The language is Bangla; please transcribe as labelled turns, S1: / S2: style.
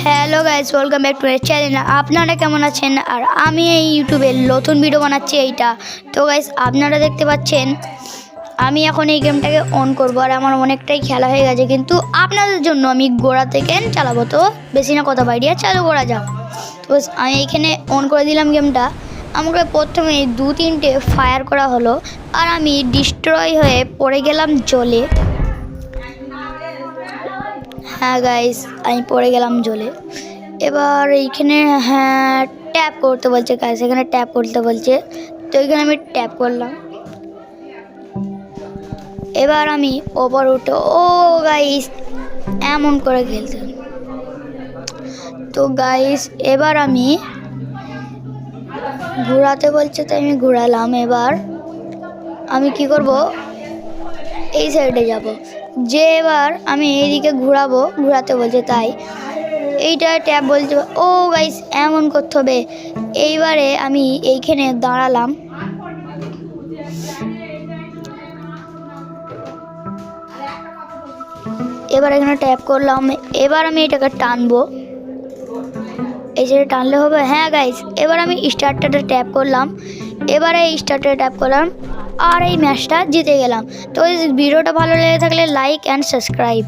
S1: Hello guys, welcome back to my channel. আপনারা কেমন আছেন? আর আমি এই ইউটিউবে নতুন ভিডিও বানাচ্ছি এইটা। তো গাইস, আপনারা দেখতে পাচ্ছেন আমি এখন এই গেমটাকে অন করব। আর আমার অনেকটাই খেলা হয়ে গেছে, কিন্তু আপনাদের জন্য আমি গোড়া থেকে চালাবো। তো বেশি না কথা বাইরে চালু করা যাক। তো আমি এইখানে অন করে দিলাম গেমটা। আমাকে প্রথমে 2-3টে ফায়ার করা হলো, আর আমি ডিস্ট্রয় হয়ে পড়ে গেলাম জলে। হ্যাঁ গাইস, আমি পড়ে গেলাম জলে। এবার এইখানে ট্যাপ করতে বলছে গাইস, এখানে ট্যাপ করতে বলছে। তো এখানে আমি ট্যাপ করলাম। এবার আমি ওপর উঠে গাইস এমন করে খেলতে। তো গাইস এবার আমি ঘোরাতে বলছে, তাই আমি ঘোরালাম। এবার আমি কি করব, এই সাইডে যাব, যে এবার আমি এইদিকে ঘোরাতে বলছে, তাই এইটা ট্যাপ বলছে। গাইস এমন করতে হবে। এইবারে আমি এইখানে দাঁড়ালাম। এবার এখানে ট্যাপ করলাম। এবার আমি এটাকে টানবো। এই সাইডে টানলে হবে। হ্যাঁ গাইস, এবার আমি স্টার্টটা ট্যাপ করলাম। এবারে এই স্টার্টটা ট্যাপ করলাম, আর এই ম্যাচটা জিতে গেলাম। তো এই ভিডিওটা ভালো লেগে থাকলে লাইক অ্যান্ড সাবস্ক্রাইব।